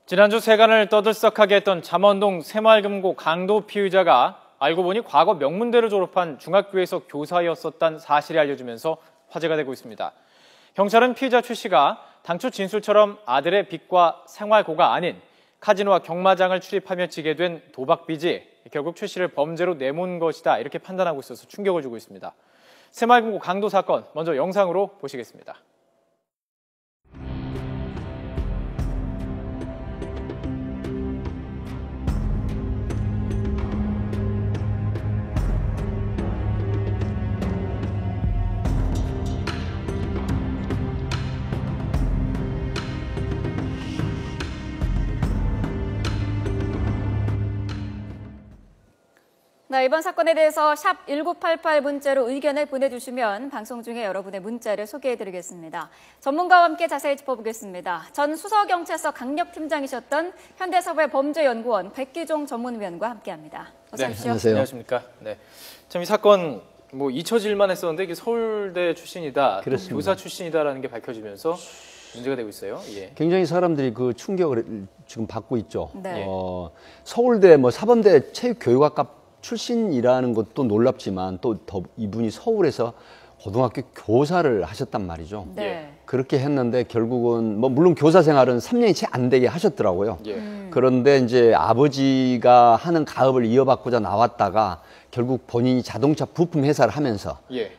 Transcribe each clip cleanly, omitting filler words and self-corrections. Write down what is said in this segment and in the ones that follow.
지난주 세간을 떠들썩하게 했던 잠원동 새마을금고 강도 피의자가 알고 보니 과거 명문대를 졸업한 중학교에서 교사였었다는 사실이 알려지면서 화제가 되고 있습니다. 경찰은 피의자 최 씨가 당초 진술처럼 아들의 빚과 생활고가 아닌 카지노와 경마장을 출입하며 지게 된 도박빚이 결국 최 씨를 범죄로 내몬 것이다 이렇게 판단하고 있어서 충격을 주고 있습니다. 새마을금고 강도 사건 먼저 영상으로 보시겠습니다. 네, 이번 사건에 대해서 샵 1988 문자로 의견을 보내주시면 방송 중에 여러분의 문자를 소개해드리겠습니다. 전문가와 함께 자세히 짚어보겠습니다. 전 수서경찰서 강력팀장이셨던 현대사회범죄연구원 백기종 전문위원과 함께합니다. 어서 오십시오. 네, 안녕하세요. 안녕하십니까. 네, 참 이 사건 잊혀질만 했었는데 이게 서울대 출신이다, 교사 출신이다라는 게 밝혀지면서 문제가 되고 있어요. 예. 굉장히 사람들이 그 충격을 지금 받고 있죠. 네. 서울대 사범대 체육교육학과 출신이라는 것도 놀랍지만 또 더 이분이 서울에서 고등학교 교사를 하셨단 말이죠. 네. 그렇게 했는데 결국은 물론 교사 생활은 3년이 채 안 되게 하셨더라고요. 예. 그런데 이제 아버지가 하는 가업을 이어받고자 나왔다가 결국 본인이 자동차 부품 회사를 하면서 예.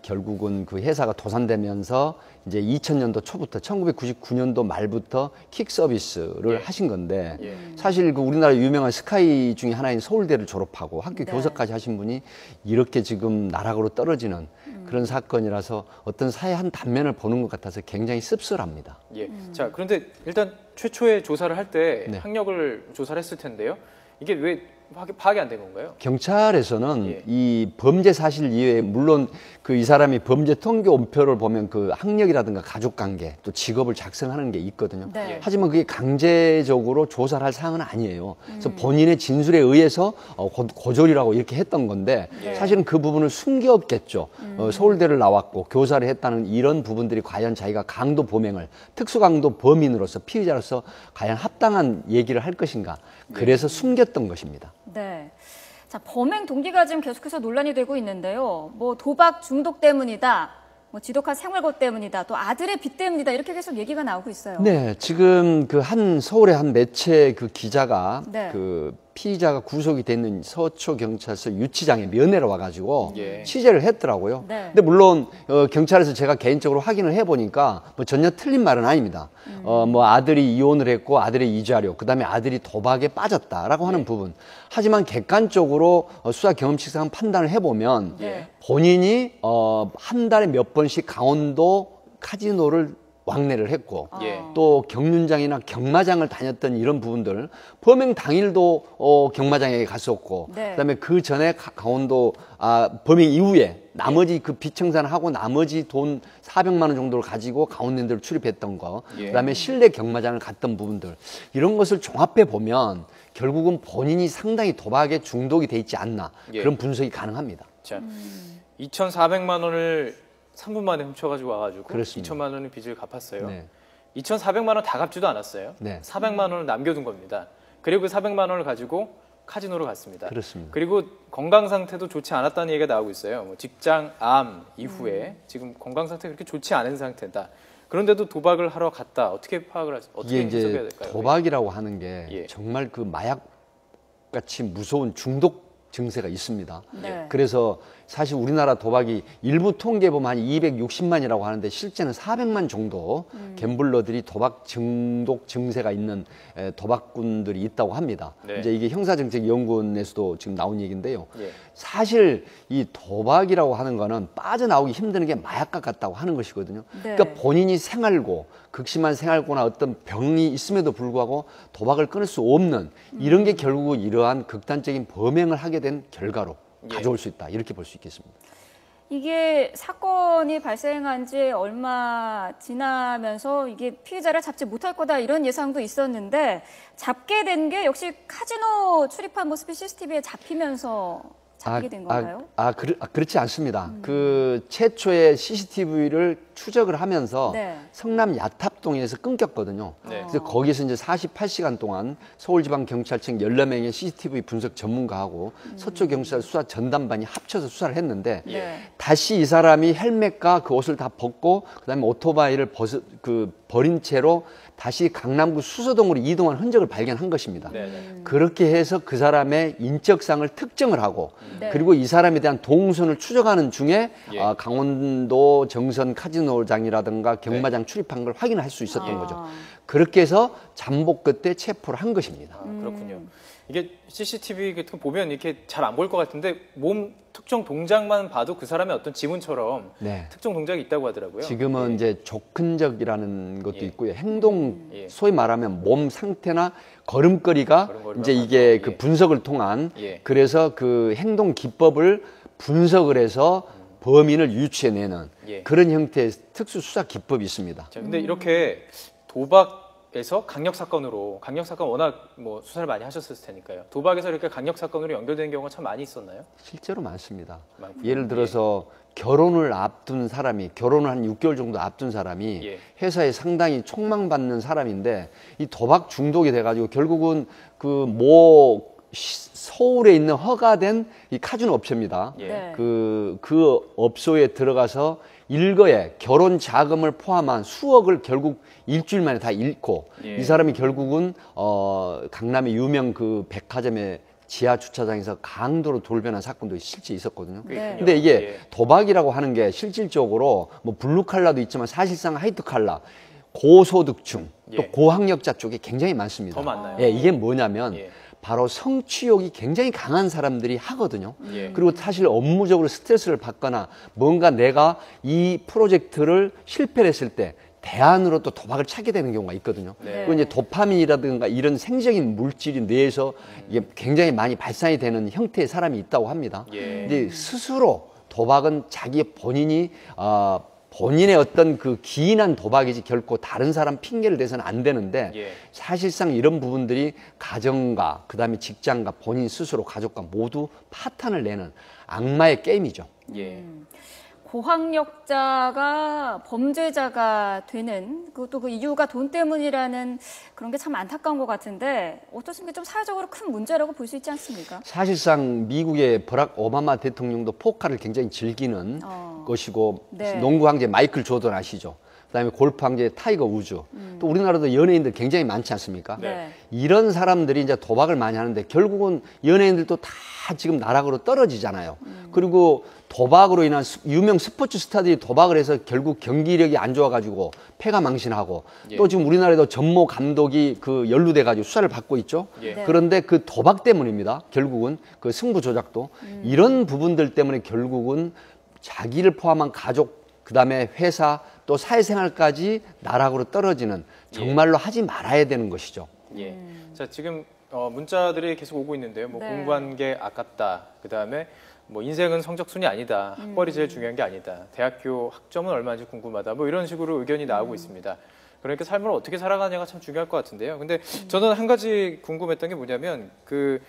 결국은 그 회사가 도산되면서 이제 2000년도 초부터 1999년도 말부터 킥 서비스를 하신 건데 사실 그 우리나라 유명한 스카이 중에 하나인 서울대를 졸업하고 학교 교사까지 하신 분이 이렇게 지금 나락으로 떨어지는 그런 사건이라서 어떤 사회 한 단면을 보는 것 같아서 굉장히 씁쓸합니다. 예. 자, 그런데 일단 최초의 조사를 할 때 학력을 조사를 했을 텐데요. 이게 왜 파악이 안 된 건가요? 경찰에서는 이 범죄 사실 이외에 물론 이 사람이 범죄 통계 원표를 보면 그 학력이라든가 가족관계 또 직업을 작성하는 게 있거든요. 네. 하지만 그게 강제적으로 조사를 할 사항은 아니에요. 그래서 본인의 진술에 의해서 고졸이라고 이렇게 했던 건데 사실은 그 부분을 숨겼겠죠. 서울대를 나왔고 교사를 했다는 이런 부분들이 과연 자기가 강도 범행을 특수강도 범인으로서 피의자로서 과연 합당한 얘기를 할 것인가. 그래서 숨겼던 것입니다. 네. 자, 범행 동기가 지금 계속해서 논란이 되고 있는데요. 도박 중독 때문이다, 지독한 생활고 때문이다, 또 아들의 빚 때문이다 이렇게 계속 얘기가 나오고 있어요. 네, 지금 서울의 한 매체 기자가 네. 피의자가 구속이 되는 서초경찰서 유치장에 면회를 와가지고 취재를 했더라고요. 네. 근데 물론 경찰에서 제가 개인적으로 확인을 해보니까 전혀 틀린 말은 아닙니다. 아들이 이혼을 했고 아들의 이주하려 그다음에 아들이 도박에 빠졌다라고 하는 부분. 하지만 객관적으로 수사 경험칙상 판단을 해보면 본인이 한 달에 몇 번씩 강원도 카지노를 왕래를 했고 또 경륜장이나 경마장을 다녔던 이런 부분들 범행 당일도 경마장에 갔었고 그다음에 그 전에 강원도 범행 이후에 나머지 그 빚청산을 하고 나머지 돈 400만 원 정도를 가지고 강원랜드를 출입했던 거 그다음에 실내 경마장을 갔던 부분들 이런 것을 종합해 보면 결국은 본인이 상당히 도박에 중독이 돼 있지 않나 그런 분석이 가능합니다. 자, 2,400만 원을 3분 만에 훔쳐가지고 와가지고 그렇습니다. 2천만 원의 빚을 갚았어요. 네. 2,400만 원 다 갚지도 않았어요. 400만 원을 남겨둔 겁니다. 그리고 그 400만 원을 가지고 카지노로 갔습니다. 그렇습니다. 그리고 건강 상태도 좋지 않았다는 얘기가 나오고 있어요. 직장 암 이후에 지금 건강 상태가 그렇게 좋지 않은 상태다. 그런데도 도박을 하러 갔다. 어떻게 파악을 어떻게 해석해야 될까요? 도박이라고 하는 게 정말 그 마약같이 무서운 중독 증세가 있습니다. 그래서 사실 우리나라 도박이 일부 통계 보면 한 260만이라고 하는데 실제는 400만 정도 갬블러들이 도박 중독 증세가 있는 도박꾼들이 있다고 합니다. 이제 이게 형사정책연구원에서도 지금 나온 얘기인데요. 사실 이 도박이라고 하는 거는 빠져나오기 힘든 게 마약과 같다고 하는 것이거든요. 그러니까 본인이 생활고 극심한 생활고나 어떤 병이 있음에도 불구하고 도박을 끊을 수 없는 이런 게 결국 이러한 극단적인 범행을 하게 된 결과로 가져올 수 있다. 이렇게 볼 수 있겠습니다. 이게 사건이 발생한 지 얼마 지나면서 이게 피의자를 잡지 못할 거다 이런 예상도 있었는데 잡게 된 게 역시 카지노 출입한 모습이 CCTV에 잡히면서 잡히게 된 건가요? 그렇지 않습니다. 그 최초의 CCTV를 추적을 하면서 네. 성남 야탑동에서 끊겼거든요. 네. 그래서 거기서 이제 48시간 동안 서울지방경찰청 14명의 CCTV 분석 전문가하고 서초경찰 수사 전담반이 합쳐서 수사를 했는데 네. 다시 이 사람이 헬멧과 그 옷을 다 벗고 그다음에 오토바이를 버린 채로 다시 강남구 수서동으로 이동한 흔적을 발견한 것입니다. 네. 그렇게 해서 그 사람의 인적상을 특정을 하고 네. 그리고 이 사람에 대한 동선을 추적하는 중에 예. 강원도 정선 카지노장이라든가 경마장 출입한 걸 확인할 수 있었던 거죠. 아. 그렇게 해서 잠복 끝에 체포를 한 것입니다. 그렇군요. 이게 CCTV 같은 거 보면 이렇게 잘 안 보일 것 같은데 몸 특정 동작만 봐도 그 사람의 어떤 지문처럼 네. 특정 동작이 있다고 하더라고요. 지금은 예. 이제 조근적이라는 것도 예. 있고요. 행동, 예. 소위 말하면 몸 상태나 걸음걸이가 걸음걸이나 이제 이게 방법, 그 예. 분석을 통한 예. 그래서 그 행동 기법을 분석을 해서 범인을 유추해내는 예. 그런 형태의 특수 수사 기법이 있습니다. 자, 근데 이렇게 도박에서 강력 사건으로 강력 사건 워낙 뭐 수사를 많이 하셨을 테니까요. 도박에서 이렇게 강력 사건으로 연결되는 경우가 참 많이 있었나요? 실제로 많습니다. 많군요. 예를 들어서 결혼을 앞둔 사람이 결혼을 한 6개월 정도 앞둔 사람이 예. 회사에 상당히 촉망받는 사람인데 이 도박 중독이 돼가지고 결국은 그 서울에 있는 허가된 이 카지노 업체입니다. 예. 네. 그 업소에 들어가서 일거에 결혼 자금을 포함한 수억을 결국 일주일 만에 다 잃고 예. 이 사람이 결국은 강남의 유명 그 백화점의 지하 주차장에서 강도로 돌변한 사건도 실제 있었거든요. 네. 근데 이게 예. 도박이라고 하는 게 실질적으로 뭐 블루 칼라도 있지만 사실상 화이트 칼라, 고소득층 또 예. 고학력자 쪽에 굉장히 많습니다. 더 많나요? 예, 이게 뭐냐면 예. 바로 성취욕이 굉장히 강한 사람들이 하거든요. 예. 그리고 사실 업무적으로 스트레스를 받거나 뭔가 내가 이 프로젝트를 실패를 했을 때 대안으로 또 도박을 찾게 되는 경우가 있거든요. 네. 그리고 이제 도파민이라든가 이런 생적인 물질이 뇌에서 이게 굉장히 많이 발산이 되는 형태의 사람이 있다고 합니다. 예. 근데 스스로 도박은 자기 본인의 어떤 그 기인한 도박이지 결코 다른 사람 핑계를 대서는 안 되는데 예. 사실상 이런 부분들이 가정과 그다음에 직장과 본인 스스로 가족과 모두 파탄을 내는 악마의 게임이죠. 예. 고학력자가 범죄자가 되는 그것도 그 이유가 돈 때문이라는 그런 게 참 안타까운 것 같은데 어떻습니까? 좀 사회적으로 큰 문제라고 볼 수 있지 않습니까? 사실상 미국의 버락 오바마 대통령도 포카를 굉장히 즐기는 것이고 네. 농구 황제 마이클 조던 아시죠? 그다음에 골프 황제 타이거 우즈 또 우리나라도 연예인들 굉장히 많지 않습니까? 네. 이런 사람들이 이제 도박을 많이 하는데 결국은 연예인들도 다 지금 나락으로 떨어지잖아요. 그리고 도박으로 인한 유명 스포츠 스타들이 도박을 해서 결국 경기력이 안 좋아가지고 패가 망신하고 예. 또 지금 우리나라에도 전모 감독이 그 연루돼가지고 수사를 받고 있죠. 예. 네. 그런데 그 도박 때문입니다. 결국은 그 승부 조작도 이런 부분들 때문에 결국은 자기를 포함한 가족 그다음에 회사 또 사회생활까지 나락으로 떨어지는 정말로 하지 말아야 되는 것이죠. 예. 자, 지금 문자들이 계속 오고 있는데요. 뭐 네. 공부한 게 아깝다. 그다음에 뭐 인생은 성적순이 아니다. 학벌이 제일 중요한 게 아니다. 대학교 학점은 얼마인지 궁금하다. 뭐 이런 식으로 의견이 나오고 있습니다. 그러니까 삶을 어떻게 살아가냐가 참 중요할 것 같은데요. 근데 저는 한 가지 궁금했던 게 뭐냐면 그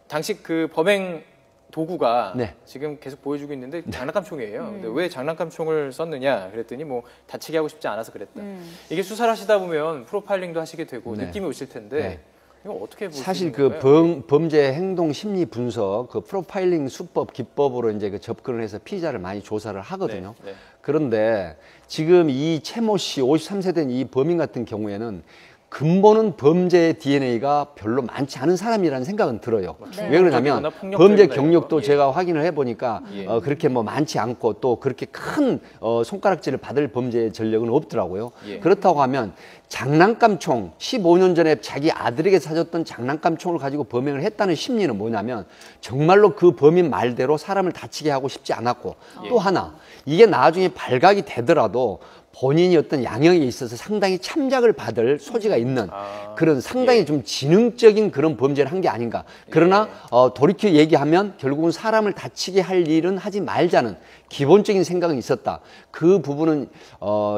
당시 그 범행 도구가 네. 지금 계속 보여주고 있는데 장난감 총이에요. 근데 왜 장난감 총을 썼느냐 그랬더니 뭐 다치게 하고 싶지 않아서 그랬다. 이게 수사를 하시다 보면 프로파일링도 하시게 되고 네. 느낌이 오실 텐데 네. 이거 어떻게 볼수 사실 있는 그 건가요? 범죄 행동 심리 분석, 그 프로파일링 수법, 기법으로 이제 그 접근을 해서 피의자를 많이 조사를 하거든요. 네, 네. 그런데 지금 이 최모 씨 53세 된 이 범인 같은 경우에는 근본은 범죄의 DNA가 별로 많지 않은 사람이라는 생각은 들어요. 네. 왜 그러냐면 폭력적이거나 범죄 폭력적이거나 경력도 예. 제가 확인을 해보니까 예. 그렇게 뭐 많지 않고 또 그렇게 큰 손가락질을 받을 범죄 전력은 없더라고요. 예. 그렇다고 하면 장난감 총 15년 전에 자기 아들에게 사줬던 장난감 총을 가지고 범행을 했다는 심리는 뭐냐면 정말로 그 범인 말대로 사람을 다치게 하고 싶지 않았고 또 하나 이게 나중에 발각이 되더라도 본인이 어떤 양형에 있어서 상당히 참작을 받을 소지가 있는 그런 상당히 예. 좀 지능적인 그런 범죄를 한 게 아닌가. 그러나 돌이켜 얘기하면 결국은 사람을 다치게 할 일은 하지 말자는 기본적인 생각은 있었다. 그 부분은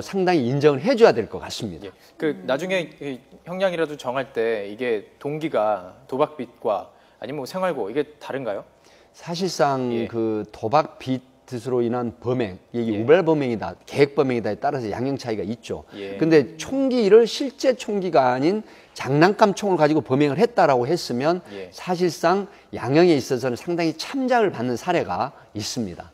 상당히 인정을 해줘야 될 것 같습니다. 예. 그 나중에 이 형량이라도 정할 때 이게 동기가 도박빚과 아니면 뭐 생활고 이게 다른가요? 사실상 예. 그 도박 빚 뜻으로 인한 범행, 이게 예. 우발 범행이다, 계획 범행이다에 따라서 양형 차이가 있죠. 예. 근데 총기를 실제 총기가 아닌 장난감 총을 가지고 범행을 했다라고 했으면 예. 사실상 양형에 있어서는 상당히 참작을 받는 사례가 있습니다.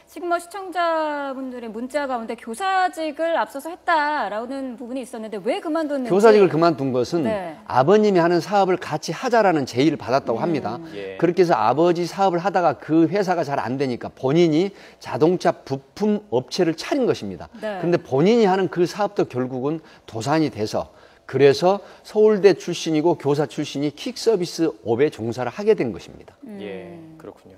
지금 뭐 시청자분들의 문자 가운데 교사직을 앞서서 했다라는 부분이 있었는데 왜 그만뒀는지. 교사직을 그만둔 것은 네. 아버님이 하는 사업을 같이 하자라는 제의를 받았다고 합니다. 예. 그렇게 해서 아버지 사업을 하다가 그 회사가 잘 안 되니까 본인이 자동차 부품 업체를 차린 것입니다. 네. 그런데 본인이 하는 그 사업도 결국은 도산이 돼서 그래서 서울대 출신이고 교사 출신이 퀵서비스업에 종사를 하게 된 것입니다. 예, 그렇군요.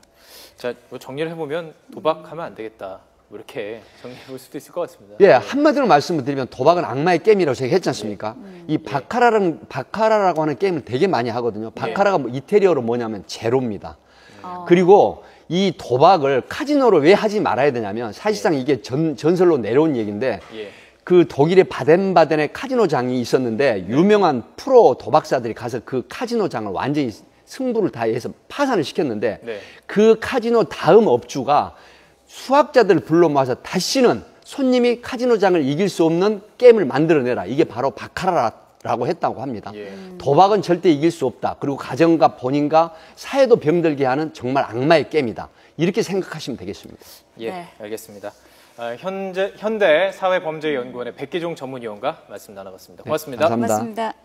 자, 뭐 정리를 해보면 도박하면 안 되겠다. 뭐 이렇게 정리해 볼 수도 있을 것 같습니다. 예, 한마디로 말씀을 드리면 도박은 악마의 게임이라고 제가 했지 않습니까? 이 바카라라고 하는 게임을 되게 많이 하거든요. 바카라가 뭐 이태리어로 뭐냐면 제로입니다. 그리고 이 도박을 카지노로 왜 하지 말아야 되냐면 사실상 이게 전설로 내려온 얘기인데 예. 그 독일의 바덴바덴에 카지노장이 있었는데 유명한 프로 도박사들이 가서 그 카지노장을 완전히 승부를 다해서 파산을 시켰는데 네. 그 카지노 다음 업주가 수학자들을 불러 모아서 다시는 손님이 카지노장을 이길 수 없는 게임을 만들어내라. 이게 바로 바카라라고 했다고 합니다. 예. 도박은 절대 이길 수 없다. 그리고 가정과 본인과 사회도 병들게 하는 정말 악마의 게임이다. 이렇게 생각하시면 되겠습니다. 예, 네. 알겠습니다. 현대 사회범죄연구원의 백기종 전문위원과 말씀 나눠봤습니다. 고맙습니다. 감사합니다. 고맙습니다.